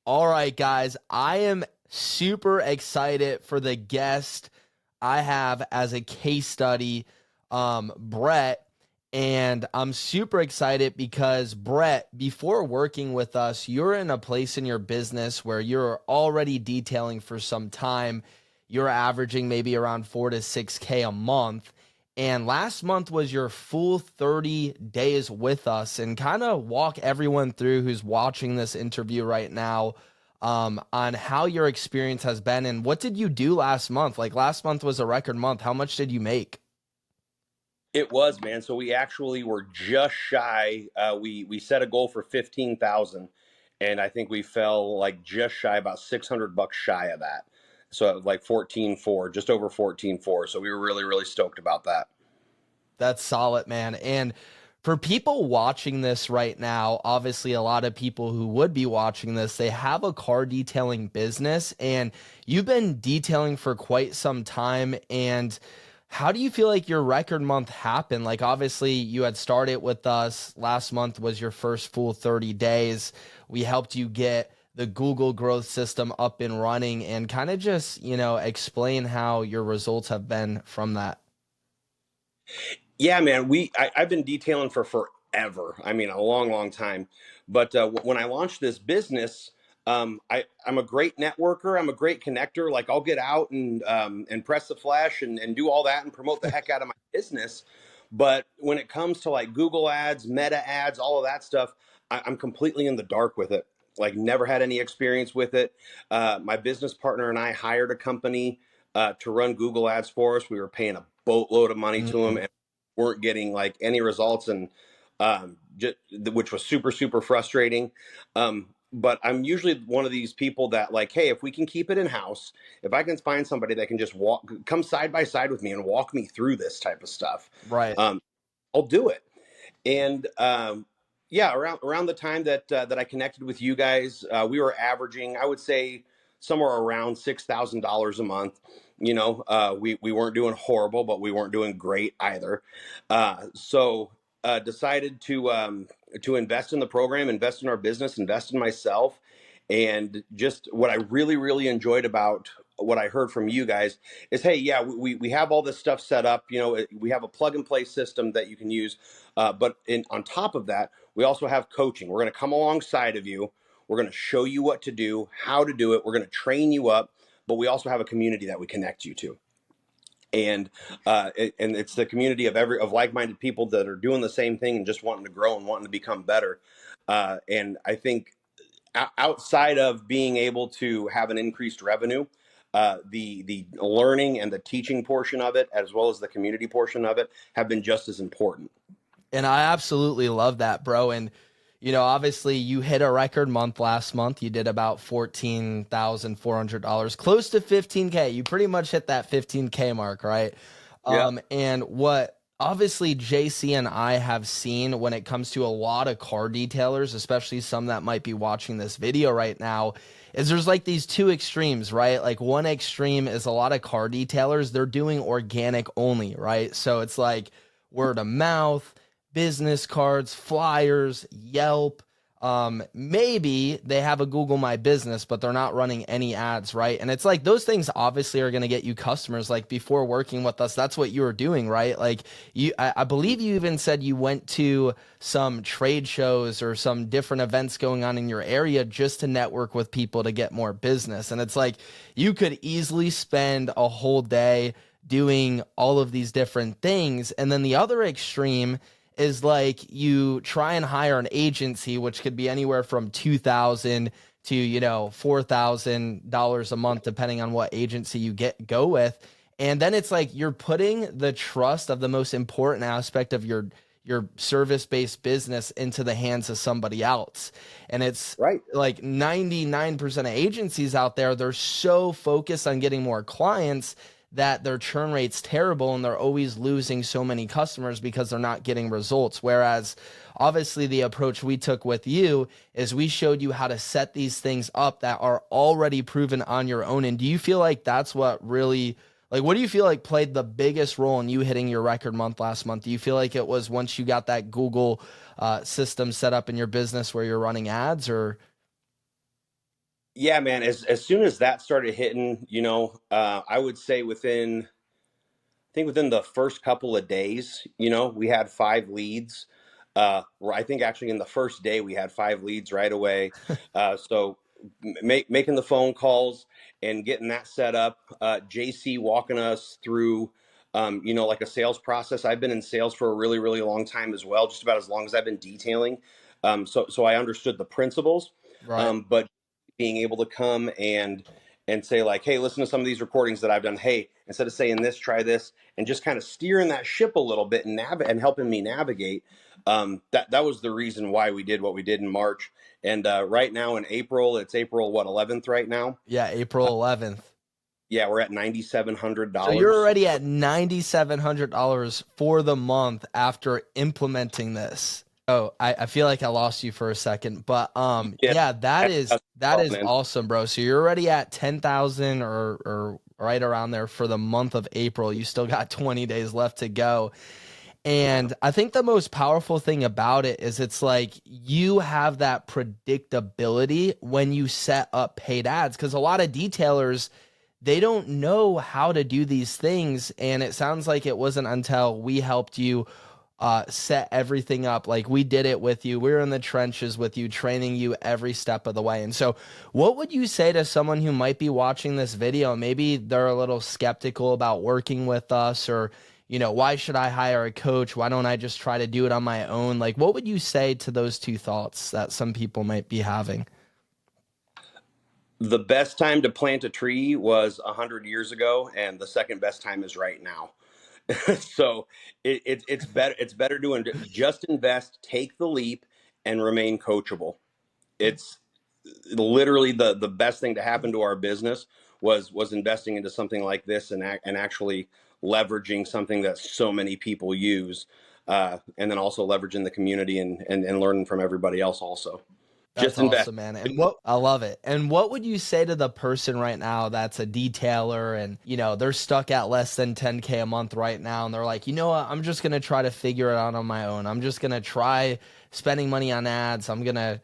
All right, guys, I am super excited for the guest I have as a case study, Brett. And I'm super excited because, Brett, before working with us, you're in a place in your business where you're already detailing for some time. You're averaging maybe around 4 to 6K a month. And last month was your full 30 days with us, and kind of walk everyone through who's watching this interview right now on how your experience has been and what did you do last month? Like last month was a record month. How much did you make? It was, man. So we actually were just shy. We set a goal for 15,000, and I think we fell like just shy, about $600 shy of that. So like 14.4, just over 14.4. So we were really stoked about that. That's solid, man. And for people watching this right now, obviously a lot of people who would be watching this, they have a car detailing business and you've been detailing for quite some time. And how do you feel like your record month happened? Like obviously you had started with us. Last month was your first full 30 days. We helped you get the Google growth system up and running and kind of just, explain how your results have been from that. Yeah, man. I've been detailing for forever. I mean, a long time. But when I launched this business, I'm a great networker. I'm a great connector. Like I'll get out and press the flash and do all that and promote the heck out of my business. But when it comes to like Google ads, Meta ads, all of that stuff, I'm completely in the dark with it. Like never had any experience with it. My business partner and I hired a company to run Google ads for us. We were paying a boatload of money to them, Mm. weren't getting like any results, and which was super frustrating. But I'm usually one of these people that like, hey, if we can keep it in house, if I can find somebody that can just come side by side with me and walk me through this type of stuff, Right. um, I'll do it. And yeah, around the time that I connected with you guys, we were averaging, I would say, somewhere around $6,000 a month. We weren't doing horrible, but we weren't doing great either. So decided to invest in the program, invest in our business, invest in myself, and just what I really enjoyed about what I heard from you guys is, hey, yeah, we have all this stuff set up. We have a plug and play system that you can use, but on top of that, we also have coaching. We're going to come alongside of you. We're going to show you what to do, how to do it. We're going to train you up, but we also have a community that we connect you to. And it's the community of like-minded people that are doing the same thing and just wanting to grow and wanting to become better. And I think outside of being able to have an increased revenue, the learning and the teaching portion of it, as well as the community portion of it, have been just as important. And I absolutely love that, bro. And, obviously you hit a record month last month. You did about $14,400, close to 15K. You pretty much hit that 15K mark, right? Yeah. And what obviously JC and I have seen when it comes to a lot of car detailers, especially some that might be watching this video right now, is there's like these two extremes, right? Like one extreme is a lot of car detailers, they're doing organic only, right? So it's like word of mouth, business cards, flyers, Yelp. Maybe they have a Google My Business, but they're not running any ads, right? And it's like those things obviously are going to get you customers. Like before working with us, that's what you were doing, right? Like I believe you even said you went to some trade shows or some different events going on in your area just to network with people to get more business. And it's like you could easily spend a whole day doing all of these different things. And then the other extreme is like you try and hire an agency, which could be anywhere from 2,000 to $4,000 a month, depending on what agency you go with. And then it's like you're putting the trust of the most important aspect of your service-based business into the hands of somebody else. And it's Right. like 99% of agencies out there, they're so focused on getting more clients that their churn rate's terrible and they're always losing so many customers because they're not getting results. Whereas obviously the approach we took with you is we showed you how to set these things up that are already proven on your own. And do you feel like that's what really, like, what do you feel like played the biggest role in you hitting your record month last month? Do you feel like it was once you got that Google system set up in your business where you're running ads, or? Yeah, man. As soon as that started hitting, I would say within I think within the first couple of days, we had 5 leads. I think actually in the first day we had 5 leads right away. So making the phone calls and getting that set up. JC walking us through, like a sales process. I've been in sales for a really, really long time as well, just about as long as I've been detailing. So I understood the principles, Right. but being able to come and say like, hey, listen to some of these recordings that I've done. Hey, instead of saying this, try this, and just kind of steering that ship a little bit and and helping me navigate. That was the reason why we did what we did in March. And right now in April, it's April what 11th right now. Yeah, April 11th. Yeah, we're at $9,700. So you're already at $9,700 for the month after implementing this. Oh, I feel like I lost you for a second, but Yeah, yeah, that is man. awesome, bro. So you're already at 10,000 or right around there for the month of April. You still got 20 days left to go. And I think the most powerful thing about it is it's like you have that predictability when you set up paid ads, because a lot of detailers, they don't know how to do these things. And it sounds like it wasn't until we helped you set everything up. Like we did it with you. We were in the trenches with you, training you every step of the way. And so, what would you say to someone who might be watching this video? Maybe they're a little skeptical about working with us, or, why should I hire a coach? Why don't I just try to do it on my own? Like, what would you say to those two thoughts that some people might be having? The best time to plant a tree was 100 years ago, and the second best time is right now. So it's better. It's better to just invest, take the leap, and remain coachable. It's literally the best thing to happen to our business was investing into something like this and actually leveraging something that so many people use, and then also leveraging the community and learning from everybody else also. That's Just invest. awesome, man. And I love it. And what would you say to the person right now that's a detailer and, they're stuck at less than 10K a month right now, and they're like, you know what, I'm just going to try to figure it out on my own. I'm just going to try spending money on ads. I'm going to,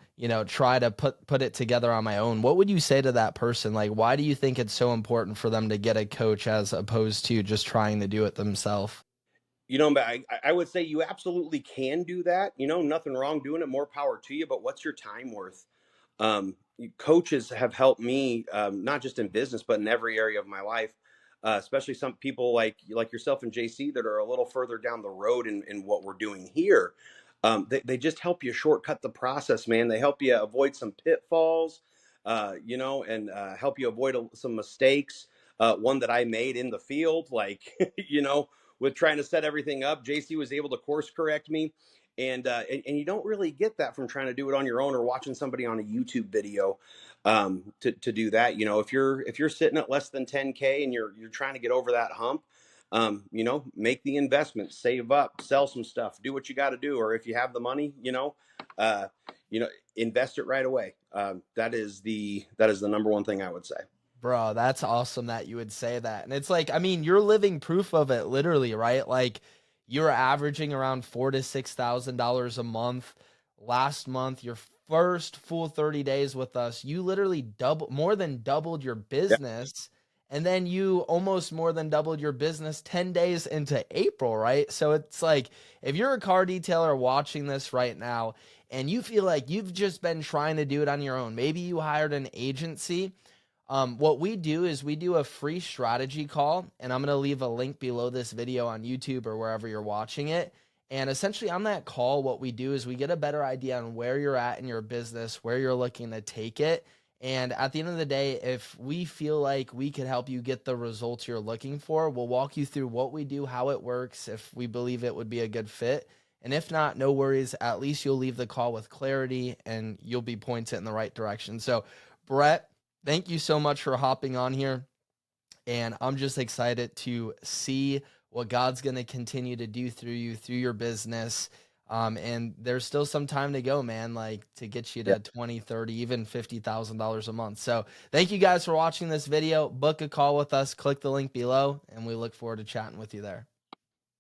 try to put it together on my own. What would you say to that person? Like, why do you think it's so important for them to get a coach as opposed to just trying to do it themselves? But I would say you absolutely can do that. Nothing wrong doing it. More power to you. But what's your time worth? Coaches have helped me, not just in business but in every area of my life. Especially some people like yourself and JC that are a little further down the road in what we're doing here. They just help you shortcut the process, man. They help you avoid some pitfalls, and help you avoid some mistakes. One that I made in the field, like, with trying to set everything up, JC was able to course correct me. And you don't really get that from trying to do it on your own or watching somebody on a YouTube video, to do that. If you're sitting at less than 10K and you're trying to get over that hump, make the investment, save up, sell some stuff, do what you got to do. Or if you have the money, uh, invest it right away. That is the number one thing I would say. Bro, that's awesome that you would say that. And it's like, I mean, you're living proof of it literally, right? Like you're averaging around $4,000 to $6,000 a month. Last month, your first full 30 days with us, you literally more than doubled your Yeah. business. And then you almost more than doubled your business 10 days into April, right? So it's like if you're a car detailer watching this right now and you feel like you've just been trying to do it on your own, maybe you hired an agency. What we do is we do a free strategy call, and I'm going to leave a link below this video on YouTube or wherever you're watching it. And essentially, on that call, what we do is we get a better idea on where you're at in your business, where you're looking to take it. And at the end of the day, if we feel like we could help you get the results you're looking for, we'll walk you through what we do, how it works, if we believe it would be a good fit. And if not, no worries. At least you'll leave the call with clarity and you'll be pointed in the right direction. So, Brett, thank you so much for hopping on here. And I'm just excited to see what God's going to continue to do through you, through your business. And there's still some time to go, man, like to get you Yeah. to 20, 30, even $50,000 a month. So thank you guys for watching this video. Book a call with us, click the link below, and we look forward to chatting with you there.